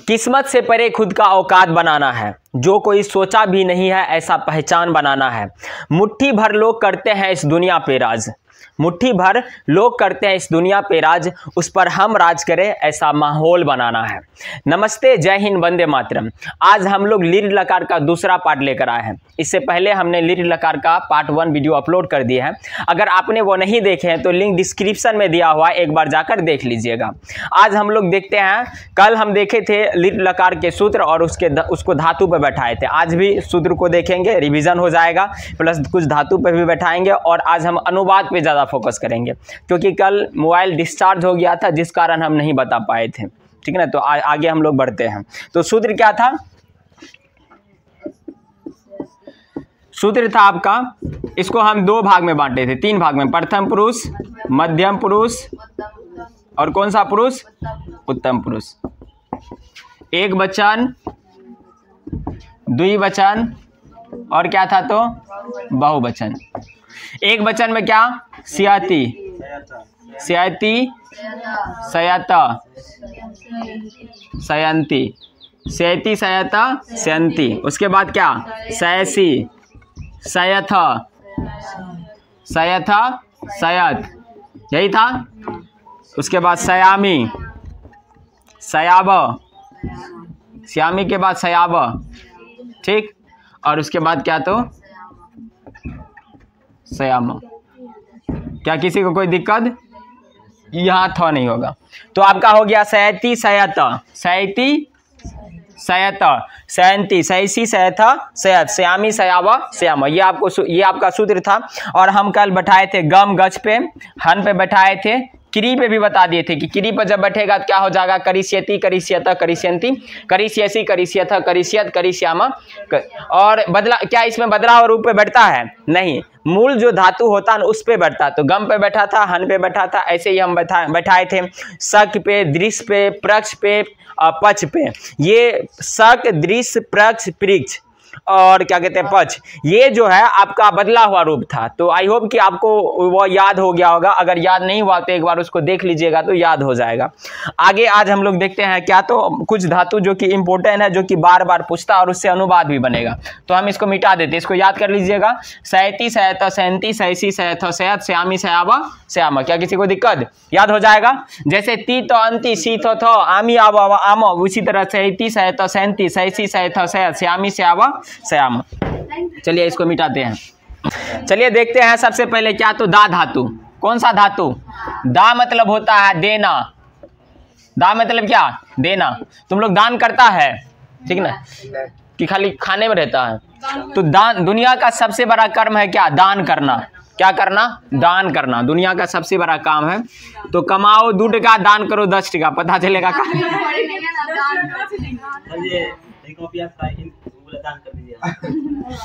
किस्मत से परे खुद का औकात बनाना है, जो कोई सोचा भी नहीं है ऐसा पहचान बनाना है। मुट्ठी भर लोग करते हैं इस दुनिया पे राज, मुट्ठी भर लोग करते हैं इस दुनिया पे राज, उस पर हम राज करें ऐसा माहौल बनाना है। नमस्ते, जय हिंद, वंदे मातरम। आज हम लोग लिर लकार का दूसरा पार्ट लेकर आए हैं। इससे पहले हमने लिर लकार का पार्ट 1 वीडियो अपलोड कर दिया है। अगर आपने वो नहीं देखे हैं तो लिंक डिस्क्रिप्शन में दिया हुआ है, एक बार जाकर देख लीजिएगा। आज हम लोग देखते हैं, कल हम देखे थे लिर लकार के सूत्र और उसको धातु पर बैठाए थे। आज भी सूत्र को देखेंगे, रिवीजन हो जाएगा, प्लस कुछ धातु पर भी बैठाएंगे। और आज हम अनुवाद पे ज़्यादा फोकस करेंगे, क्योंकि कल मोबाइल डिस्चार्ज हो गया था जिस कारण हम नहीं बता पाए थे। ठीक है ना, तो आगे हम लोग बढ़ते हैं। तो सूत्र क्या था? सूत्र था आपका, इसको हम 2 भाग में बांटे थे, 3 भाग में, प्रथम पुरुष, मध्यम पुरुष और कौन सा पुरुष? उत्तम पुरुष। एक वचन, द्विवचन और क्या था तो बहुवचन। एक वचन में क्या? स्याति, स्याति, सयता, सयंती, स्याति, सयता, सयंती। उसके बाद क्या? सयसी, सयथ, सयथ, सयत, यही था। उसके बाद सयामी, सयाब, श्यामी के बाद सयाब, ठीक। और उसके बाद क्या तो सयामा। क्या किसी को कोई दिक्कत? यहाँ था नहीं होगा। तो आपका हो गया सयती, सयत, सयती, सयत, सयंती, सयसी, सयथ, सयत, श्यामी, सयावा, श्यामा। ये आपका सूत्र था। और हम कल बैठाए थे गम गच पे, हन पे बैठाए थे, क्री पे भी बता दिए थे कि क्री पर जब बैठेगा तो क्या हो जाएगा? करिष्यति, करिष्यत, करिष्यंती, करिष्यसी, करिष्यथ, करिष्यत, करिष्यामा। और बदला क्या इसमें बदलाव रूप पे बैठता है? नहीं, मूल जो धातु होता है उस पे बैठता। तो गम पे बैठा था, हन पे बैठा था, ऐसे ही हम बैठाए थे शक पे, दृश्य पे, प्रक्ष पे, पक्ष पे। ये शक, दृश्य, प्रक्ष, पृक्ष और क्या कहते हैं पक्ष, ये जो है आपका बदला हुआ रूप था। तो आई होप कि आपको वो याद हो गया होगा। अगर याद नहीं हुआ तो एक बार उसको देख लीजिएगा तो याद हो जाएगा। आगे आज हम लोग देखते हैं क्या तो कुछ धातु जो कि इंपॉर्टेंट है, जो कि बार बार पूछता और उससे अनुवाद भी बनेगा। तो हम इसको मिटा देते हैं, इसको याद कर लीजिएगा। सयती, सयत, सयंती, सयसी, सयथ, सयत, श्यामी, सयावा, श्यामा। क्या किसी को दिक्कत? याद हो जाएगा। जैसे ती तो अंति, सी तो थ, आमी, आव, आम, उसी तरह सयती, सयत, सयंती, सयसी, सयथ, सयत, श्यामी, सयावा, श्याम। चलिए इसको मिटाते हैं। चलिए देखते हैं सबसे पहले क्या तो दा धातु। कौन सा धातु? दा मतलब होता है देना। दा मतलब क्या? देना। तुम लोग दान करता है, ठीक ना, कि खाली खाने में रहता है? तो दान, दुनिया का सबसे बड़ा कर्म है क्या? दान करना। क्या करना? दान करना। दुनिया का सबसे बड़ा काम है। तो कमाओ 2 टका, दान करो 10 टका, पता चलेगा का?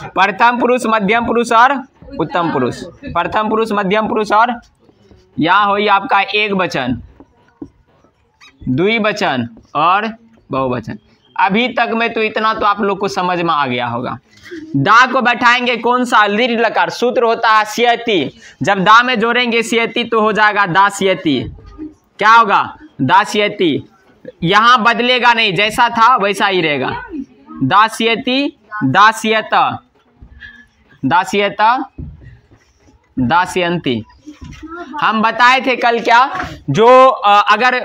प्रथम पुरुष, मध्यम पुरुष और उत्तम पुरुष। प्रथम पुरुष, मध्यम पुरुष और यहाँ हो आपका एक वचन, द्विवचन और बहुवचन। अभी तक में तो इतना तो आप लोग को समझ में आ गया होगा। दा को बैठाएंगे कौन सा? लिर लकार। सूत्र होता है स्यति। जब दा में जोड़ेंगे स्यति तो हो जाएगा दास्यति। क्या होगा? दास्यति। यहाँ बदलेगा नहीं, जैसा था वैसा ही रहेगा। दास्यति, दास्यत, दास्यत, दास्यंती। हम बताए थे कल क्या, जो अगर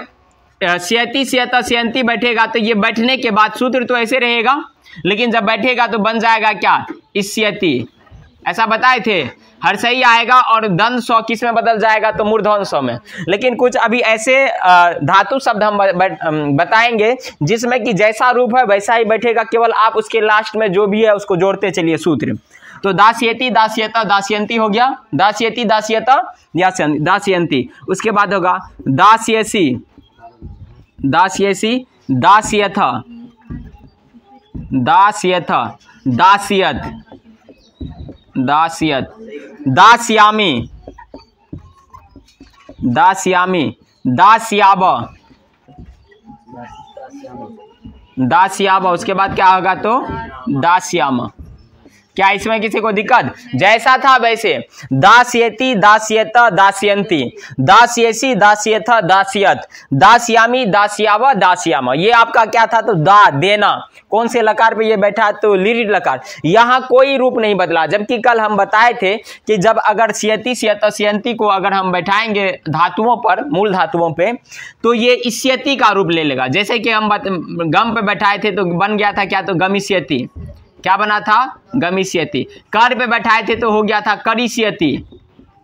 स्यति, स्यत, स्यंती बैठेगा तो ये बैठने के बाद सूत्र तो ऐसे रहेगा, लेकिन जब बैठेगा तो बन जाएगा क्या? इस्यति। ऐसा बताए थे। हर सही आएगा और दंत सौ किस में बदल जाएगा? तो मूर्धन सौ में। लेकिन कुछ अभी ऐसे धातु शब्द हम बताएंगे जिसमें कि जैसा रूप है वैसा ही बैठेगा, केवल आप उसके लास्ट में जो भी है उसको जोड़ते चलिए सूत्र। तो दास्यति, दास्यता, दास्यंती हो गया। दास्यति, दास्यता, दास्यंती। उसके बाद होगा दास्यसी, दास्यसी, दास्यथ, दास्यथ, दास्यत, दास्यत, दास्यामी, दास्यामी, दास्याब, दास्याब। उसके बाद क्या होगा तो दास्याम। क्या इसमें किसी को दिक्कत? जैसा था वैसे, दास्यति, दास्यत, दास्यन्ति, दास्यसि, दास्यथ, दास्यत, दास्यामि, दास्याव, दास्याम। ये आपका क्या था? तो दा, देना। कौन से लकार पे ये बैठा? तो लिरिड लकार। यहाँ कोई रूप नहीं बदला, जबकि कल हम बताए थे कि जब अगर सियति, सियत, सियंती को अगर हम बैठाएंगे धातुओं पर, मूल धातुओं पे, तो ये इस्यति का रूप ले लेगा। जैसे कि हम गम पे बैठाए थे तो बन गया था क्या? तो गमिष्यति। क्या बना था? गमिष्यति। कर पे बैठाए थे तो हो गया था करिष्यति।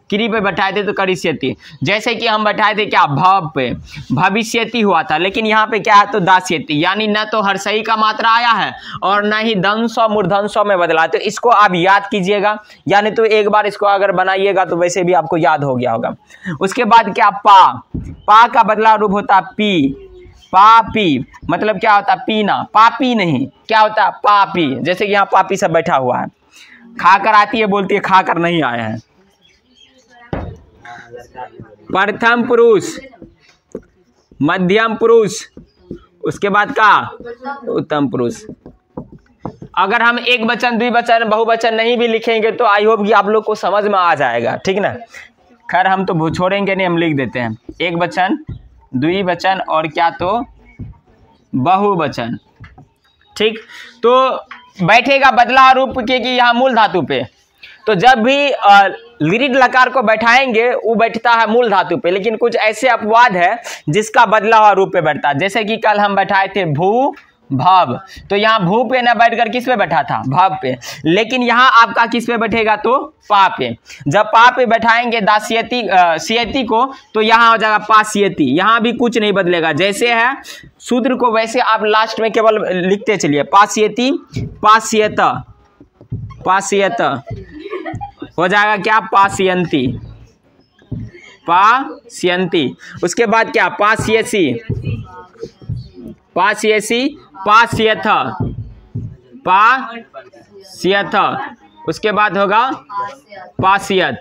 क्री पे बैठाए थे तो करिष्यति। जैसे कि हम बैठाए थे क्या? भव पे, भविष्यति हुआ था। लेकिन यहाँ पे क्या है? तो दास्यति। यानी न तो हर्षई का मात्रा आया है और न ही दंसौ मूर्धन्सौ में बदला। तो इसको आप याद कीजिएगा, यानी तो एक बार इसको अगर बनाइएगा तो वैसे भी आपको याद हो गया होगा। उसके बाद क्या? पा। पा का बदला रूप होता पी। पापी मतलब क्या होता? पीना। पापी नहीं, क्या होता? पापी। जैसे कि यहाँ पापी सब बैठा हुआ है, खाकर आती है, बोलती है खाकर नहीं आए हैं। प्रथम पुरुष, मध्यम पुरुष, उसके बाद का? उत्तम पुरुष। अगर हम एक वचन, द्विवचन, बहुवचन नहीं भी लिखेंगे तो आई होप कि आप लोग को समझ में आ जाएगा, ठीक ना। खैर हम तो छोड़ेंगे नहीं, हम लिख देते हैं। एक वचन, द्विवचन और क्या? तो बहुवचन। ठीक, तो बैठेगा बदला रूप के कि यहाँ मूल धातु पे। तो जब भी लिरिड लकार को बैठाएंगे वो बैठता है मूल धातु पे, लेकिन कुछ ऐसे अपवाद है जिसका बदला हुआ रूप पे बैठता है। जैसे कि कल हम बैठाए थे भू, भव, तो यहाँ भू पे ना बैठकर किस पे बैठा था? भव पे। लेकिन यहाँ आपका किस पे बैठेगा? तो पा पे। जब पा पे बैठाएंगे दास्यति, सियति को, तो यहाँ हो जाएगा पास्यति। यहाँ भी कुछ नहीं बदलेगा, जैसे है शूद्र को वैसे आप लास्ट में केवल लिखते चलिए। पास्यति, पास्यत, पास्यत हो जाएगा क्या? पास्यन्ति, पास्यन्ति। उसके बाद क्या? पास्यसि, पास्यसि, पास्यथ, पास्यथ। उसके बाद होगा पास्यत।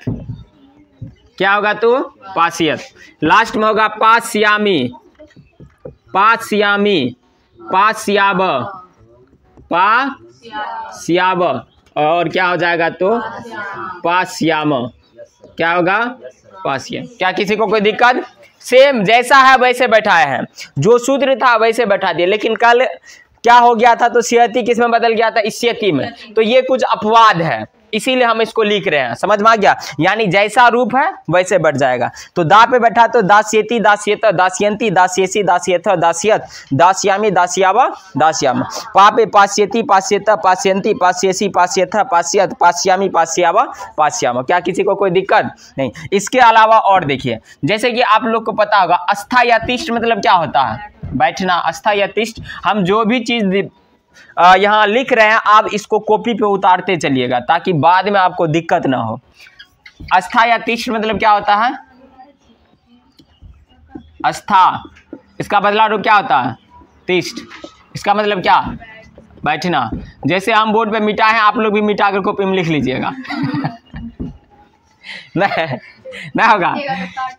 क्या होगा? तो पास्यत। लास्ट में होगा पास्यामि, पास्यामि, पास्याव, पास्याव। और क्या हो जाएगा? तो पास्याम। क्या होगा? पास्यम। क्या किसी को कोई दिक्कत? सेम जैसा है वैसे बैठाए हैं, जो सूत्र था वैसे बैठा दिए। लेकिन कल क्या हो गया था? तो सियति किस में बदल गया था? इस्यति में। तो ये कुछ अपवाद है, इसीलिए हम इसको लिख रहे हैं। समझ में आ गया? यानी जैसा रूप है वैसे बढ़ जाएगा। तो दा पे बैठा तो दास्यति, दास्यत, दास्यन्ति, दास्यसि, दास्यथ, दास्यत, दास्यामि, दास्याव, दास्याम। पा पे पास्यति, पास्यत, पास्यन्ति, पास्यसि, पास्यथ, पास्यत, पास्यामि, पास्याव, पास्याम। क्या किसी को कोई दिक्कत नहीं? इसके अलावा और देखिए, जैसे कि आप लोग को पता होगा अस्था या तिष्ठ मतलब क्या होता है? बैठना। अस्था या तिष्ठ, हम जो भी चीज यहाँ लिख रहे हैं आप इसको कॉपी पे उतारते चलिएगा ताकि बाद में आपको दिक्कत ना हो। अस्था या तिष्ठ मतलब क्या होता है? अस्था, इसका बदला रूप क्या होता है? तिष्ठ। इसका मतलब क्या? बैठना। जैसे हम बोर्ड पे मिटा है, आप लोग भी मिटा कर कॉपी में लिख लीजिएगा। नहीं होगा।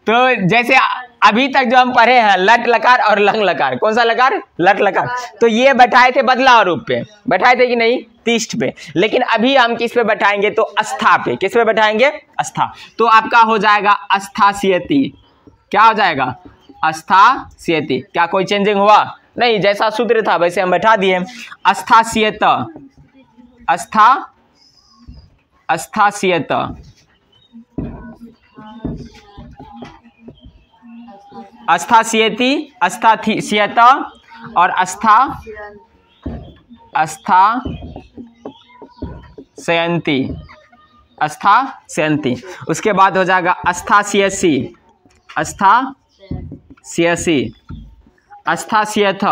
तो जैसे अभी तक जो हम पढ़े हैं लट लकार और लंग लकार, कौन सा लकार? लट लकार। तो ये बैठाए थे बदला रूप पे, बैठाए थे कि नहीं? तिष्ठ पे। लेकिन अभी हम किस पे बैठाएंगे? तो अस्था पे। किस पे बैठाएंगे? अस्था। तो आपका हो जाएगा अस्थास्यति। क्या हो जाएगा? अस्थास्यति। क्या कोई चेंजिंग हुआ? नहीं, जैसा सूत्र था वैसे हम बैठा दिए। अस्थास्यत, अस्थास्यत, अस्थास्यति, अस्थास्यत और अस्थास्यन्ति, अस्थास्यन्ति। उसके बाद हो जाएगा अस्थास्यसि, अस्थास्यसि, अस्थास्यथ,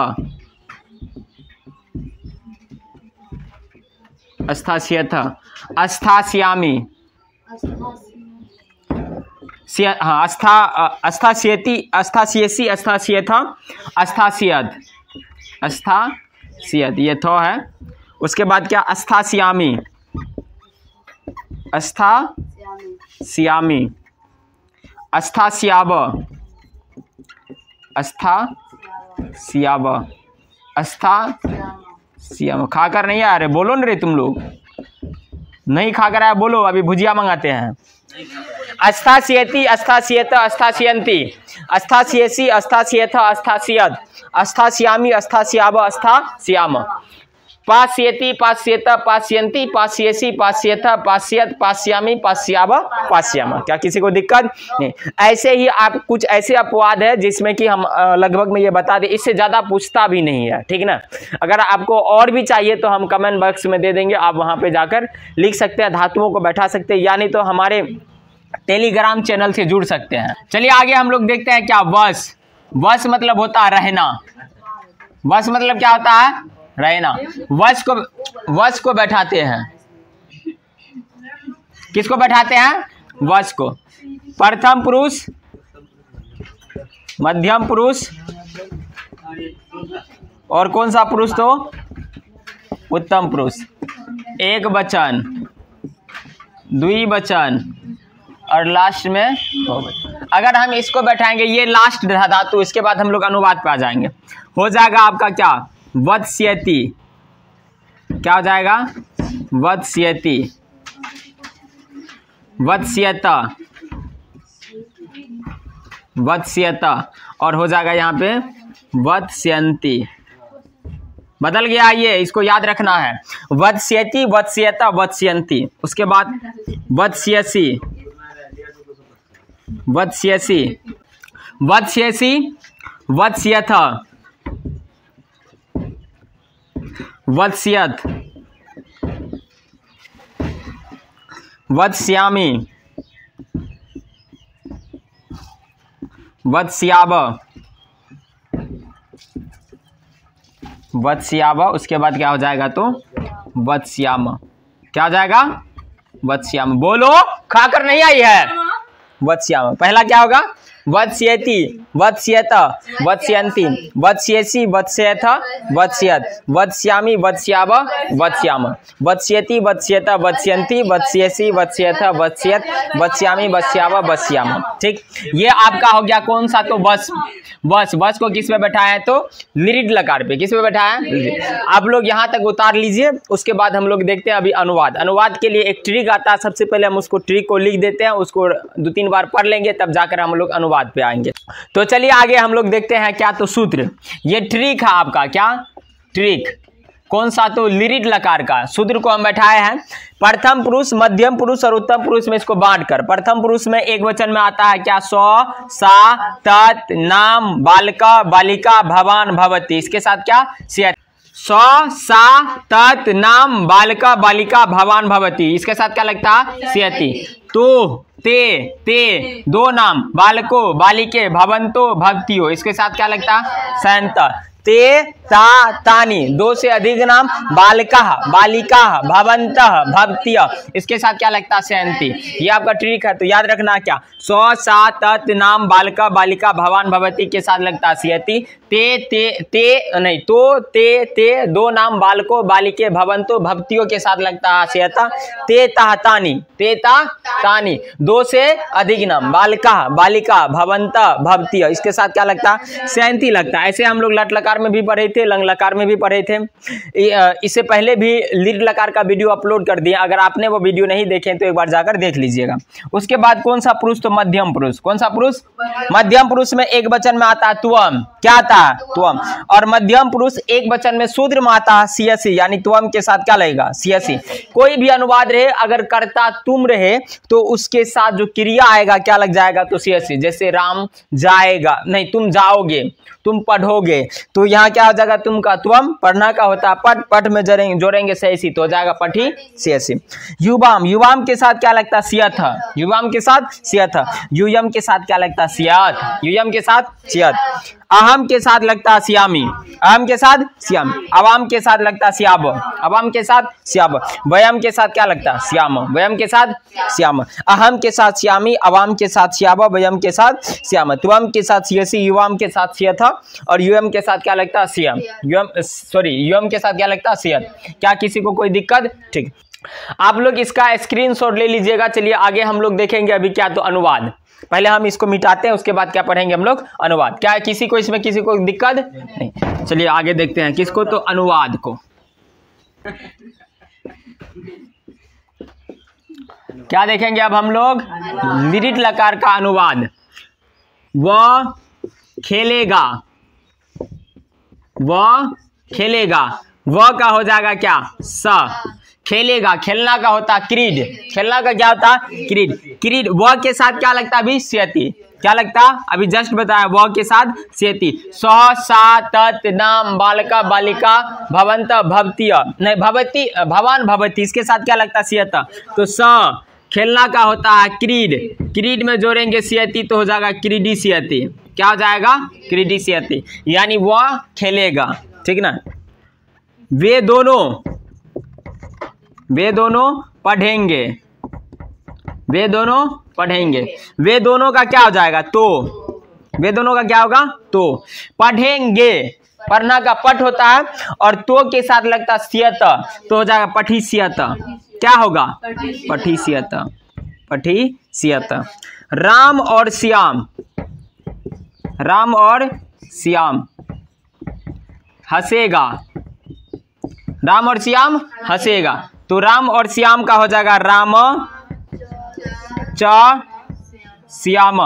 अस्थास्यथ, अस्थास्यामि, हाँ अस्थास्यति, अस्थास्यसि, अस्थास्यथ, अस्थास्यद, अस्थास्यद ये थो है। उसके बाद क्या? अस्थास्यामि, अस्थास्यामि, अस्थास्याव, अस्थास्याव, अस्थास्याम। खाकर नहीं आ रहे, बोलो न रे तुम लोग। नहीं खा कर आया, बोलो, अभी भुजिया मंगाते हैं। अस्थास्येति, अस्थास्येत, अस्थास्यन्ति, अस्थास्येसि, अस्थास्येथ, अस्थास्यत, अस्थास्यामि, अस्थास्याव, अस्थास्याम। पास्येति, पास्येत, पास्यन्ति, पास्येसि, पास्येथ, पास्यत, पास्यामि, पास्याव, पास्याम। क्या किसी को दिक्कत नहीं? ऐसे ही आप कुछ ऐसे अपवाद है जिसमें कि हम लगभग में ये बता दें, इससे ज्यादा पूछता भी नहीं है, ठीक ना। अगर आपको और भी चाहिए तो हम कमेंट बॉक्स में दे देंगे, आप वहां पे जाकर लिख सकते हैं, धातुओं को बैठा सकते हैं, यानी तो हमारे टेलीग्राम चैनल से जुड़ सकते हैं। चलिए आगे हम लोग देखते हैं क्या वश। वश मतलब होता है रहना। वश मतलब क्या होता है? रहना। वश को बैठाते हैं। किसको बैठाते हैं? वश को। प्रथम पुरुष, मध्यम पुरुष और कौन सा पुरुष? तो उत्तम पुरुष। एक वचन, द्विवचन और लास्ट में बहुवचन। अगर हम इसको बैठाएंगे, ये लास्ट धातु, इसके बाद हम लोग अनुवाद पे आ जाएंगे। हो जाएगा आपका क्या? वत्स्यति। क्या हो जाएगा? वत्स्यति, वत्स्यत, वत्स्यत, और हो जाएगा यहाँ पे वत्स्यन्ति। बदल गया, ये इसको याद रखना है। वत्स्यति, वत्स्यत, वत्स्यन्ति। उसके बाद वत्स्यसि, वत्स्यसि, वत्स्यसि, वत्स्यथ, वत्स्यत, वत्स्यामि, वत्स्याव, वत्स्याव। उसके बाद क्या हो जाएगा? तो वत्स्याम। क्या हो जाएगा? वत्स्याम। बोलो, खाकर नहीं आई है। वत्स्याम। पहला क्या होगा? वत्स्यति, वत्स्यत, वत्स्यन्ति, वत्स्यसि, वत्स्यथ, वत्स्यत, वत्स्यामि, वत्स्याव, वत्स्याम। वत्स्यति, वत्स्यत, वत्स्यन्ति, वत्स्यसि, वत्स्यथ, वत्स्यत, वत्स्यामि, वत्स्याव, वत्स्याम। ठीक, ये आपका हो गया कौन सा? तो वश। वश, वश को किस पे बैठाया है? तो लिरिड लकार पे। किस पे बैठाया है? आप लोग यहाँ तक उतार लीजिए, उसके बाद हम लोग देखते हैं अभी अनुवाद। अनुवाद के लिए एक ट्रिक आता है, सबसे पहले हम उसको ट्रिक को लिख देते हैं, उसको 2-3 बार पढ़ लेंगे, तब जाकर हम लोग अनुवाद पे आएंगे। तो चलिए आगे हम लोग देखते हैं क्या? तो सूत्र। ये ट्रिक है आपका। क्या ट्रिक? कौन सा? तो लिरिड लकार का सूत्र को हम बैठाए हैं। प्रथम पुरुष, मध्यम पुरुष और उत्तम पुरुष में इसको बांटकर। प्रथम पुरुष में एक वचन में आता है क्या? सौ, सा, तत्, नाम, बालिका, बालिका, भवान, भवती। इसके साथ क्या? सियत। सौ, सा, तत्, नाम, बालिका, बालिका, भवान, भवती। इसके साथ क्या लगता है? सियति। तो, ते, दो नाम, बालको, बालिके, भवंतो, भक्तियो। इसके साथ क्या लगता है? सयंत। ते, ता, तानी, दो से अधिक नाम, बालिका, बालिका, भवंत, भक्तिय। इसके साथ क्या लगता है? सयंती। ये आपका ट्रिक है, तो याद रखना क्या? सौ, सा, तत्, नाम, बालिका, बालिका, भवान, भवती के साथ लगता है सियति। ते नहीं, तो, ते, दो नाम, बालको, बालिके, भवंतो, भक्तियों के साथ लगता है सियता। ते, ता, तानी, ते, ता, तानी, दो से अधिक नाम, बालिका, बालिका, भवंत, भक्तिय। इसके साथ क्या लगता है? सयंती लगता है। ऐसे हम लोग लट लकार में भी पढ़े थे, लंग लकार में भी पढ़े थे। इससे पहले भी लिट लकार का वीडियो अपलोड कर दिया, अगर आपने वो वीडियो नहीं देखे तो एक बार जाकर देख लीजिएगा। उसके बाद कौन सा पुरुष? तो मध्यम पुरुष। कौन सा पुरुष? मध्यम पुरुष में एक वचन में आता है त्वम। क्या आता है? त्वम। और मध्यम पुरुष एक वचन में शूद्र में आता है सियसी, यानी त्वम के साथ क्या लगेगा? सियसी। कोई भी अनुवाद रहे, अगर कर्ता तुम रहे तो उसके साथ जो क्रिया आएगा क्या लग जाएगा? तो सियसी। जैसे राम जाएगा, नहीं, तुम जाओगे, तुम पढ़ोगे, तो यहाँ क्या हो जाएगा? तुम का त्वम, पढ़ना का होता है पठ, पठ में जोड़ेंगे सयसी, तो हो जाएगा पठी सियसी। युवाम, युवाम के साथ क्या लगता है? सियथ। युवाम के साथ सियथ। युयम के साथ क्या लगता है? सियत। युयम के साथ सियत। अहम के साथ लगता है सियामी। अहम के साथ सियाम। अवाम के साथ लगता है सियाब। अवाम के साथ सियाब। वयम के साथ क्या लगता है? श्याम। वयम के साथ श्याम। अहम के साथ श्यामी, अवाम के साथ श्याब, वयम के साथ श्याम। त्वम के साथ सियसी, युवाम के साथ सियथ और युयम के साथ क्या लगता है? सियम। युयम के साथ क्या लगता है? सियत। क्या किसी को कोई दिक्कत? ठीक, आप लोग इसका स्क्रीनशॉट ले लीजिएगा। चलिए आगे हम लोग देखेंगे अभी क्या? तो अनुवाद। पहले हम इसको मिटाते हैं, उसके बाद क्या पढ़ेंगे हम लोग? अनुवाद। क्या किसी को इसमें किसी को दिक्कत नहीं? चलिए आगे देखते हैं किसको? तो अनुवाद को। क्या देखेंगे अब हम लोग? दीर्घ लकार का अनुवाद। वह खेलेगा, वह खेलेगा, वह का हो जाएगा क्या? स। खेलेगा, खेलना का होता क्रीड, खेलना का क्या होता? क्रीड। क्रीड वह के साथ क्या लगता? अभी स्यति, क्या लगता? अभी जस्ट बताया, वह के साथ स्यति। स सा तत् नाम बालका बालिका भवंत भवतीय नहीं भवती भवान भवती, इसके साथ क्या लगता? स्यत। तो स खेलना का होता है क्रीड, क्रीड में जोड़ेंगे स्यति तो हो जाएगा क्रीडी स्यति। क्या हो जाएगा? क्रीडी स्यति, यानी वह खेलेगा। ठीक ना? वे दोनों पढ़ेंगे, वे दोनों पढ़ेंगे। वे दोनों का क्या हो जाएगा? तो। वे दोनों का क्या होगा? तो। पढ़ेंगे, पढ़ना का पठ होता है और तो के साथ लगता सियत, तो हो जाएगा पठिसियत। क्या होगा? पठिसियत, पठिसियत। राम और श्याम, राम और श्याम हंसेगा, राम और श्याम हंसेगा। तो राम और श्याम का हो जाएगा राम च श्याम,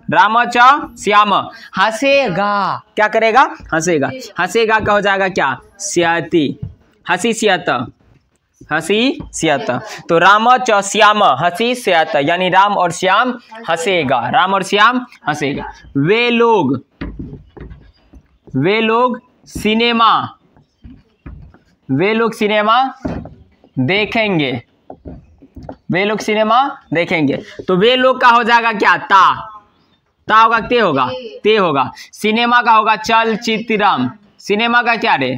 राम च श्याम हंसेगा। क्या करेगा? हंसेगा। हंसेगा का हो जाएगा क्या? स्यति, हंसी स्यत, हंसी स्यत। तो राम च श्याम हंसी स्यत, यानी राम और श्याम हंसेगा, राम और श्याम हंसेगा। वे लोग सिनेमा, वे लोग सिनेमा देखेंगे, वे लोग सिनेमा देखेंगे। तो वे लोग का हो जाएगा क्या? ता होगा, ते होगा, ते होगा। सिनेमा का होगा चलचित्रम, सिनेमा का क्या रे?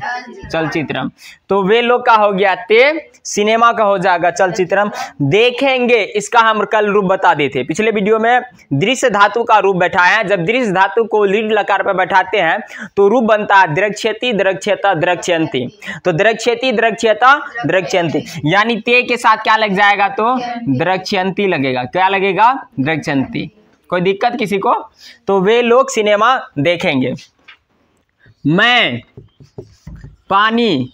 चलचित्रम। तो वे लोग का हो गया ते, सिनेमा का हो जाएगा चलचित्रम। देखेंगे, इसका हम कल रूप बता दिए थे पिछले वीडियो में। दृश्य धातु का रूप बैठाया है। जब दृश्य धातु को लीड लकार पर बैठाते हैं तो रूप बनता है द्रक्षेति, द्रक्षेता, द्रक्षयंती। तो द्रक्षेति, द्रक्षेता, द्रक्षयंती, यानी ते के साथ क्या लग जाएगा? तो द्रक्षयंती लगेगा। क्या लगेगा? द्रक्षयंती। कोई दिक्कत किसी को? तो वे लोग सिनेमा देखेंगे। मैं पानी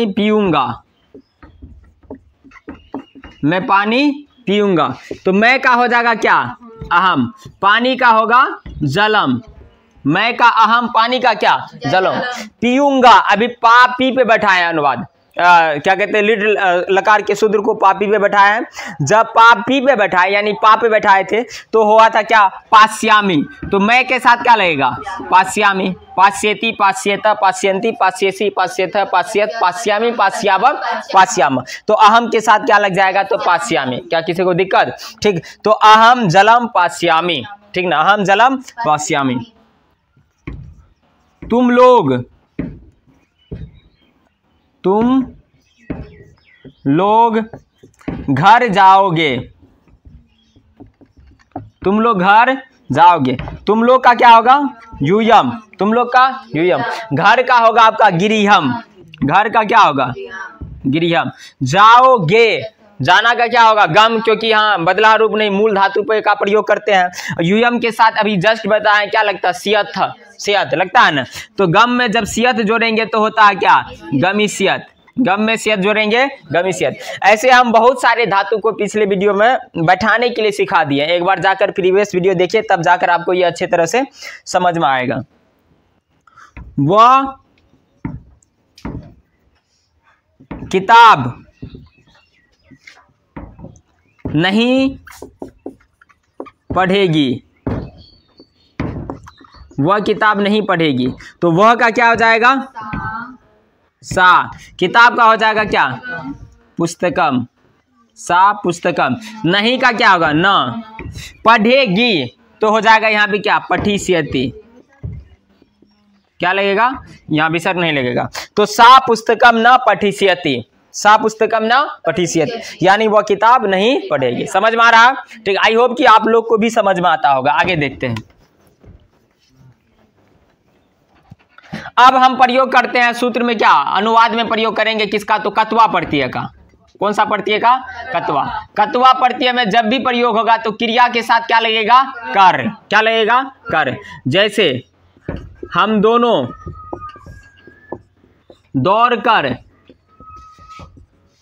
पीऊंगा, मैं पानी पीऊंगा। तो मैं का हो जाएगा क्या? अहम। पानी का होगा जलम, मैं का अहम, पानी का क्या? जलम। पीऊंगा, अभी पा पी पे बैठाया अनुवाद, क्या कहते हैं, लीड लकार के शूद्र को पापी पे बैठाया है। जब पापी पे बैठाए यानी पा पे बैठाए थे तो हुआ था क्या? पास्यामी। तो मैं के साथ क्या लगेगा? पास्यामी। पास्येति, पास्येत, पास्यंती, पास्येसी, पास्येथ, पास्यत, पास्यामी, पास्याव, पास्याम। तो अहम के साथ क्या लग जाएगा? तो पास्यामी। क्या किसी को दिक्कत? ठीक। तो अहम जलम पास्यामी, ठीक ना? अहम जलम पास्यामी। तुम लोग घर जाओगे, तुम लोग घर जाओगे। तुम लोग का क्या होगा? यूयम, तुम लोग का यूयम। घर का होगा आपका गिरिहम, घर का क्या होगा? गिरिहम। जाओगे, जाना का क्या होगा? गम, क्योंकि यहाँ बदला रूप नहीं मूल धातु पे का प्रयोग करते हैं। यूयम के साथ अभी जस्ट बताएं क्या लगता है? सियत, सियत लगता है ना। तो गम में जब सियत जोड़ेंगे तो होता है क्या? गमिसियत। गम में सियत जोड़ेंगे गमिसियत। ऐसे हम बहुत सारे धातु को पिछले वीडियो में बैठाने के लिए सिखा दिए। एक बार जाकर प्रीवियस वीडियो देखिए, तब जाकर आपको ये अच्छे तरह से समझ में आएगा। वह किताब नहीं पढ़ेगी, वह किताब नहीं पढ़ेगी। तो वह का क्या हो जाएगा? सा। किताब का हो जाएगा क्या? पुस्तकम, सा पुस्तकम। नहीं का क्या होगा? न। पढ़ेगी तो हो जाएगा यहाँ पे क्या? पठिष्यति। क्या लगेगा? यहाँ भी सर नहीं लगेगा। तो सा पुस्तकम न पठिष्यति, सा पुस्तकम न पठिष्यति, यानी वह किताब नहीं पढ़ेगी। समझ में आ रहा? ठीक। आई होप कि आप लोग को भी समझ में आता होगा। आगे देखते हैं। अब हम प्रयोग करते हैं सूत्र में, क्या अनुवाद में प्रयोग करेंगे किसका? तो कत्वा प्रत्यय का। कौन सा प्रत्यय का? कत्वा। कत्वा प्रत्यय में जब भी प्रयोग होगा तो क्रिया के साथ क्या लगेगा? कर। क्या लगेगा? कर। जैसे हम दोनों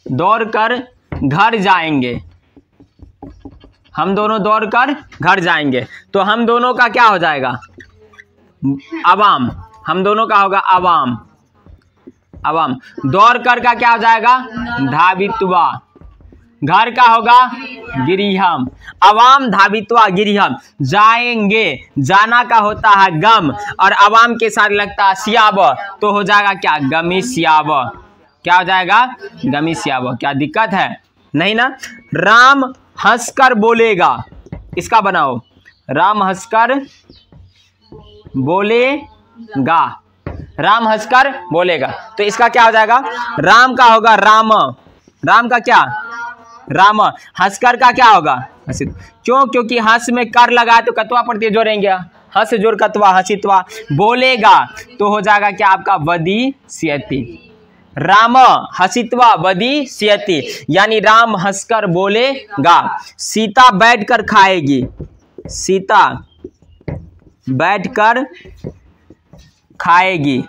दौड़कर घर जाएंगे, हम दोनों दौड़कर घर जाएंगे। तो हम दोनों का क्या हो जाएगा? अवाम, हम दोनों का होगा अवाम, अवाम। दौड़कर का क्या हो जाएगा? धावित्वा। घर का होगा गिरिहम, अवाम धावित्वा गिरिहम। जाएंगे, जाना का होता है गम और अवाम के साथ लगता है सियाब, तो हो जाएगा क्या? गमिष्याव। क्या हो जाएगा? गमिष्याव। क्या दिक्कत है? नहीं ना। राम हंसकर बोलेगा, इसका बनाओ, राम हंसकर बोलेगा, राम हंसकर बोलेगा। तो इसका क्या हो जाएगा? राम का होगा राम, राम का क्या? राम। हंसकर का क्या होगा? हसित। क्यों? क्योंकि हंस में कर लगा तो कत्वा प्रत्यय जोड़ेंगे, हंस जोड़ कत्वा हसित्वा। बोलेगा तो हो जाएगा क्या आपका? वदिष्यति। राम हसित्वा वदिष्यति, यानी राम हंसकर बोलेगा। सीता बैठकर खाएगी, सीता बैठकर खाएगी,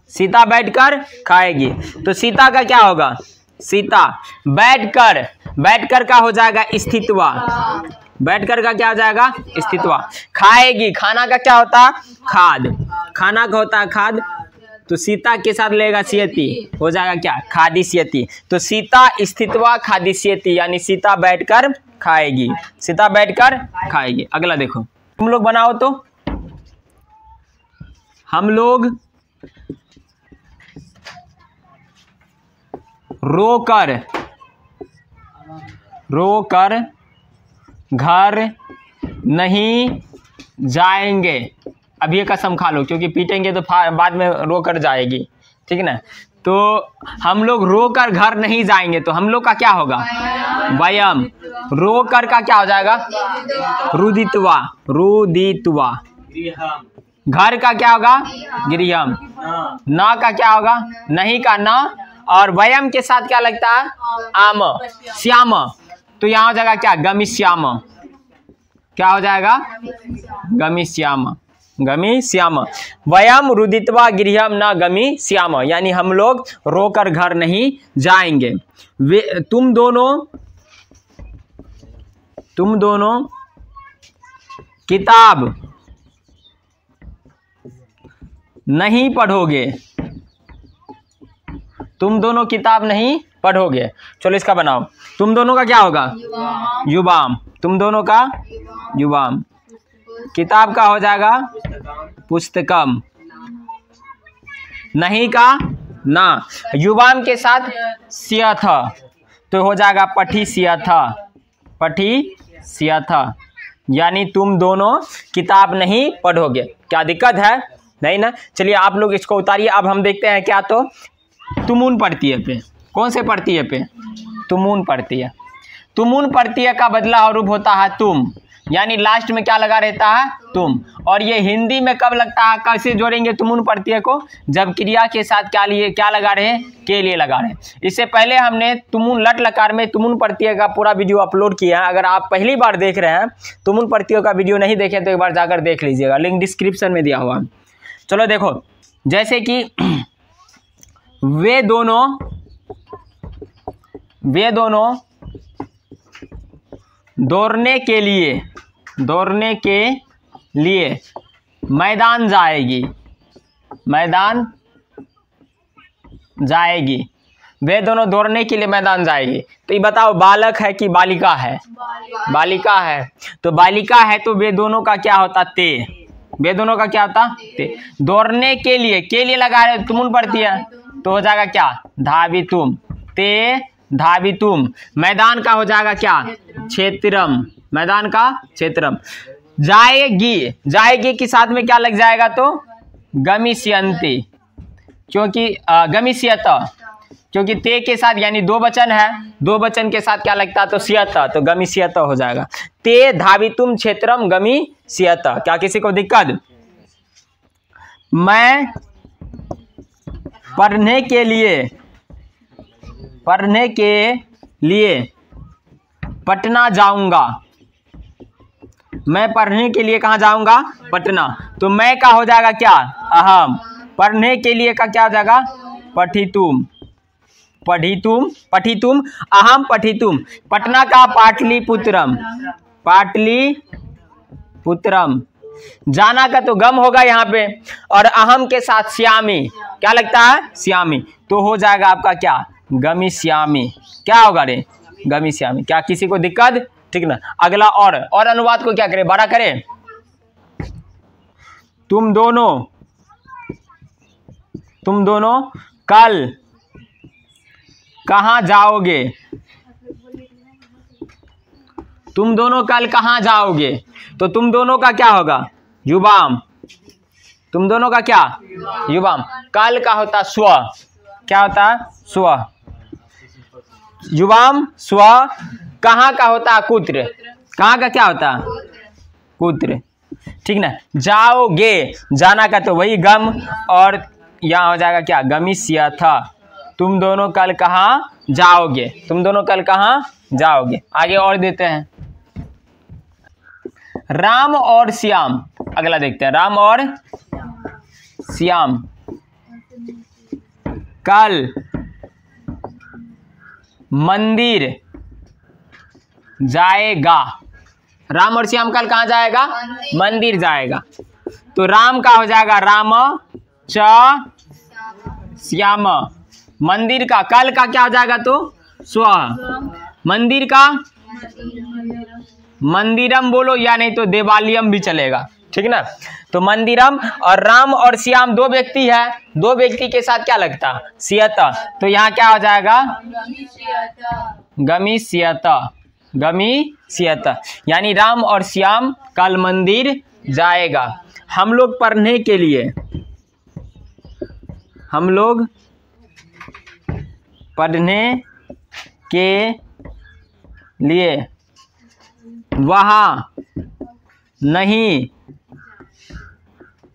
सीता बैठकर खाएगी। तो सीता का क्या होगा? सीता। बैठकर, बैठकर का हो जाएगा स्थित्वा, बैठकर का क्या हो जाएगा? स्थित्वा। खाएगी, खाना का क्या होता है? खाद, खाना का होता है खाद। तो सीता के साथ लेगा सियति, हो जाएगा क्या? खादिष्यति। तो सीता स्थित्वा खादिष्यति, यानी सीता बैठकर खाएगी, सीता बैठकर खाएगी। अगला देखो, तुम लोग बनाओ तो। हम लोग रोकर, रोकर घर नहीं जाएंगे। अब ये कसम खा लो, क्योंकि पीटेंगे तो बाद में रोकर जाएगी, ठीक है ना। तो हम लोग रोकर घर नहीं जाएंगे, तो हम लोग का क्या होगा? वयम। रोकर का क्या हो जाएगा? रुदित्वा, रुदित्वा। घर का क्या होगा? गृहम। न का क्या होगा? नहीं का न, और वयम के साथ क्या लगता है? आम, श्याम। तो यहाँ हो जाएगा क्या? गमिष्याम। क्या हो जाएगा? गमिष्याम, गमिष्याम। वयम रुदित्वा गृहम न गमिष्याम, यानी हम लोग रोकर घर नहीं जाएंगे। वे तुम दोनों किताब नहीं पढ़ोगे, तुम दोनों किताब नहीं पढ़ोगे। चलो इसका बनाओ, तुम दोनों का क्या होगा? युवाम, तुम दोनों का युवाम। किताब का हो जाएगा पुस्तकम, नहीं का ना। युवाम के साथ सियथ, तो हो जाएगा पठिष्यथ, पठिष्यथ, यानी तुम दोनों किताब नहीं पढ़ोगे। क्या दिक्कत है? नहीं ना। चलिए आप लोग इसको उतारिए। अब हम देखते हैं क्या, तो तुमुन पढ़ती है पे, कौन से पढ़ती है पे? तुमुन पढ़ती है। तुमुन पढ़ती है का बदला और रूप होता है तुम, यानी लास्ट में क्या लगा रहता है? तुम। और ये हिंदी में कब लगता है? कैसे जोड़ेंगे तुमुन पढ़ती है को? जब क्रिया के साथ क्या लगा रहे? के लिए लगा रहे। इससे पहले हमने तुमुन लट लकार में तुमुन पढ़ती है का पूरा वीडियो अपलोड किया है। अगर आप पहली बार देख रहे हैं, तुमुन पढ़ती है का वीडियो नहीं देखे तो एक बार जाकर देख लीजिएगा, लिंक डिस्क्रिप्शन में दिया हुआ। चलो देखो, जैसे कि वे दोनों दौड़ने के लिए मैदान जाएगी, मैदान जाएगी। वे दोनों दौड़ने के लिए मैदान जाएगी। तो ये बताओ, बालक है कि बालिका है? बालिका है। तो बालिका है तो वे दोनों का क्या होता? ते। वे दोनों का क्या होता? ते। दौड़ने के लिए लगा रहे, तुमुन पढ़ती है, तो हो जाएगा क्या? धावितुम, ते धावितुम। मैदान का हो जाएगा क्या? क्षेत्रम, मैदान का क्षेत्रम। जाएगी, जाएगी के साथ में क्या लग जाएगा? तो गमिष्यन्ति, क्योंकि गमिष्यत, क्योंकि ते के साथ यानी दो वचन है, दो वचन के साथ क्या लगता है? तो सियत, तो गमिष्यत हो जाएगा। ते धावितुम क्षेत्रम गमिष्यत। क्या किसी को दिक्कत? मैं पढ़ने के लिए पटना जाऊंगा। मैं पढ़ने के लिए कहाँ जाऊंगा? पटना। तो मैं का हो जाएगा क्या? अहम। पढ़ने के लिए का क्या हो जाएगा? पठितुम, पठितुम, पठितुम, अहम पठितुम, पटना का पाटलिपुत्रम, पाटलिपुत्रम, जाना का तो गम होगा यहाँ पे, और अहम के साथ श्यामी, क्या लगता है, श्यामी, तो हो जाएगा आपका क्या, गमिष्यामि, क्या होगा रे, गमिष्यामि। क्या किसी को दिक्कत, ठीक ना। अगला और अनुवाद को क्या करें, बड़ा करें, तुम दोनों कल कहाँ जाओगे, तुम दोनों कल कहाँ जाओगे, तो तुम दोनों का क्या होगा, युवाम, तुम दोनों का क्या, युवाम। कल का होता स्व, क्या होता है, स्व, युवाम स्व। कहाँ का होता है, कुत्र, कहाँ का क्या होता है, कुत्र, ठीक ना। जाओगे, जाना का तो वही गम, और यहाँ हो जाएगा क्या, गमिष्यथ, तुम दोनों कल कहाँ जाओगे, तुम दोनों कल कहाँ जाओगे। आगे और देते हैं, राम और श्याम, अगला देखते हैं, राम और श्याम कल मंदिर जाएगा, राम और श्याम कल कहाँ जाएगा, मंदिर जाएगा, तो राम का हो जाएगा राम च श्याम, मंदिर का कल का क्या हो जाएगा, तो स्व, मंदिर का मंदिरम बोलो, या नहीं तो देवालयम भी चलेगा, ठीक ना। तो मंदिरम, और राम और श्याम दो व्यक्ति है, दो व्यक्ति के साथ क्या लगता, सियत, तो यहाँ क्या हो जाएगा, गमिष्यत, गमिष्यत, यानी राम और श्याम कल मंदिर जाएगा। हम लोग पढ़ने के लिए, हम लोग पढ़ने के लिए वहाँ नहीं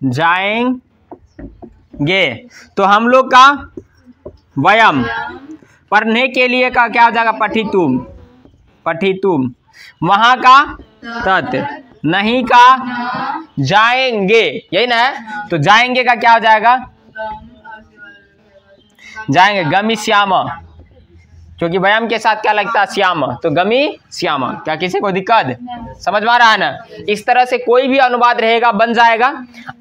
जाएंगे, तो हम लोग का वयम, पढ़ने के लिए का क्या हो जाएगा, पठितुम, पठितुम, वहाँ का तत्, नहीं का जाएंगे, यही ना है, तो जाएंगे का क्या हो जाएगा, जाएंगे, गमिष्याम, क्योंकि व्यायाम के साथ क्या लगता है, श्याम, तो गमी श्याम। क्या किसी को दिक्कत, समझ में आ रहा है ना। इस तरह से कोई भी अनुवाद रहेगा बन जाएगा।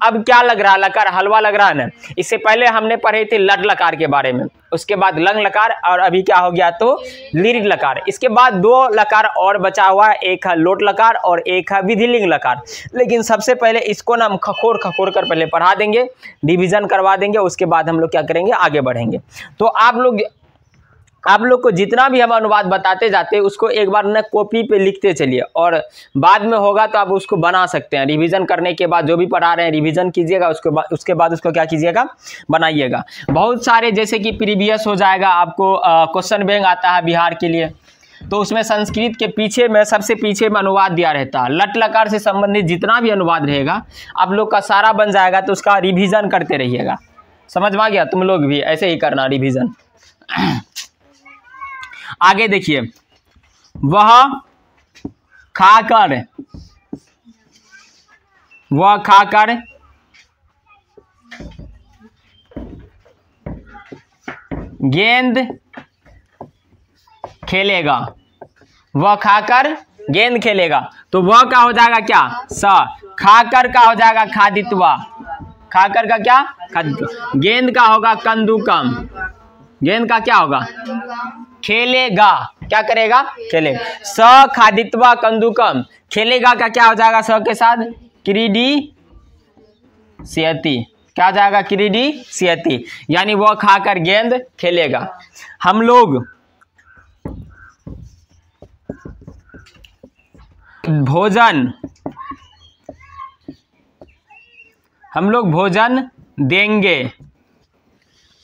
अब क्या लग रहा है, लकार हलवा लग रहा है ना। इससे पहले हमने पढ़े थे लट लकार के बारे में, उसके बाद लंग लकार, और अभी क्या हो गया तो लिरिट लकार। इसके बाद दो लकार और बचा हुआ है, एक है लोट लकार और एक है विधिलिंग लकार। लेकिन सबसे पहले इसको ना हम खखोर खखोर कर पहले पढ़ा देंगे, डिवीजन करवा देंगे, उसके बाद हम लोग क्या करेंगे, आगे बढ़ेंगे। तो आप लोग को जितना भी हम अनुवाद बताते जाते हैं उसको एक बार ना कॉपी पे लिखते चलिए, और बाद में होगा तो आप उसको बना सकते हैं। रिवीजन करने के बाद जो भी पढ़ा रहे हैं रिवीजन कीजिएगा, उसके बाद उसको क्या कीजिएगा, बनाइएगा। बहुत सारे जैसे कि प्रीवियस हो जाएगा, आपको क्वेश्चन बैंक आता है बिहार के लिए, तो उसमें संस्कृत के पीछे में सबसे पीछे में अनुवाद दिया रहता है। लट लकार से संबंधित जितना भी अनुवाद रहेगा आप लोग का सारा बन जाएगा, तो उसका रिविजन करते रहिएगा। समझ में आ गया, तुम लोग भी ऐसे ही करना रिविजन। आगे देखिए, वह खाकर गेंद खेलेगा, वह खाकर गेंद खेलेगा, तो वह का हो जाएगा क्या, स। खाकर का हो जाएगा खादित्वा, खाकर का क्या, खादित्वा। गेंद का होगा कंदुकम, गेंद का क्या होगा, खेलेगा, क्या करेगा, खेलेगा। स खादित्वा कंदुकम, खेलेगा का क्या हो जाएगा, स के साथ क्रीडी सियति, क्या हो जाएगा, क्रीडी सियति, यानी वह खाकर गेंद खेलेगा। हम लोग भोजन देंगे,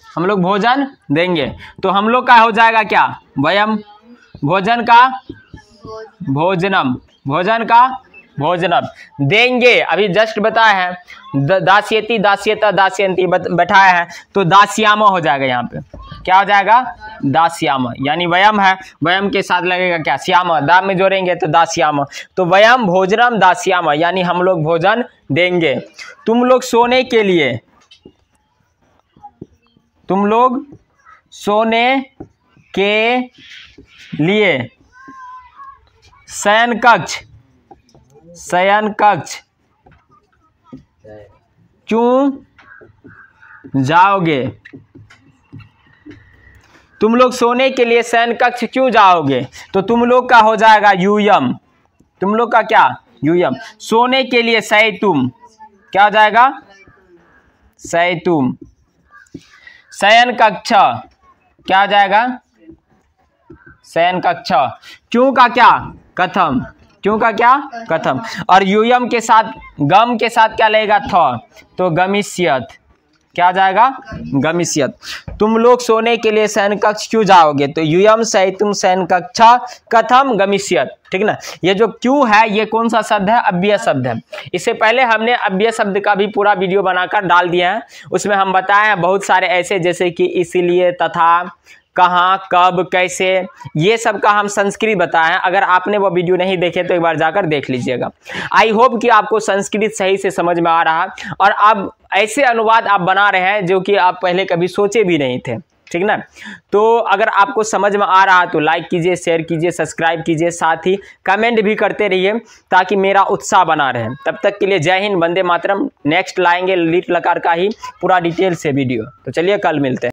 हम लोग भोजन देंगे, तो हम लोग का हो जाएगा क्या, वयम। भोजन का भोजनम, भोजन का भोजनम, देंगे अभी जस्ट बताया है। दास्यति दास्यता दास्यन्ति बैठाया है, तो दास्याम हो जाएगा। यहाँ पे क्या हो जाएगा, दास्याम, यानी वयम है, वयम के साथ लगेगा क्या, श्याम, दाम में जोड़ेंगे तो दास्याम, तो वयम भोजनम दास्याम, यानी हम लोग भोजन देंगे। तुम लोग सोने के लिए, तुम लोग सोने के लिए शयन कक्ष क्यों जाओगे? तुम लोग सोने के लिए शयन कक्ष क्यों जाओगे? तो तुम लोग का हो जाएगा यूयम। तुम लोग का क्या? यूयम। सोने के लिए शयितुम, क्या हो जाएगा? शयितुम। शयन कक्ष क्या हो जाएगा? शयन कक्ष। क्यों का क्या? कथम। क्यों का क्या? कथम। और यूयम के साथ, गम के साथ क्या लगेगा? थ, तो गमिष्यत। क्या आ जाएगा? गमिष्यत। तुम लोग सोने के लिए शयन कक्ष क्यों जाओगे? तो यूयम शयितुम शयन कक्ष कथम गमिष्यत। ठीक ना? ये जो क्यों है ये कौन सा शब्द है? अव्यय शब्द है। इससे पहले हमने अव्यय शब्द का भी पूरा वीडियो बनाकर डाल दिया है। उसमें हम बताए हैं बहुत सारे ऐसे, जैसे कि इसीलिए, तथा, कहाँ, कब, कैसे, ये सब का हम संस्कृत बताए हैं। अगर आपने वो वीडियो नहीं देखे तो एक बार जाकर देख लीजिएगा। आई होप कि आपको संस्कृत सही से समझ में आ रहा है और अब ऐसे अनुवाद आप बना रहे हैं जो कि आप पहले कभी सोचे भी नहीं थे। ठीक ना? तो अगर आपको समझ में आ रहा है तो लाइक कीजिए, शेयर कीजिए, सब्सक्राइब कीजिए, साथ ही कमेंट भी करते रहिए ताकि मेरा उत्साह बना रहे। तब तक के लिए जय हिंद, वंदे मातरम। नेक्स्ट लाएंगे लिट लकार का ही पूरा डिटेल से वीडियो। तो चलिए कल मिलते हैं।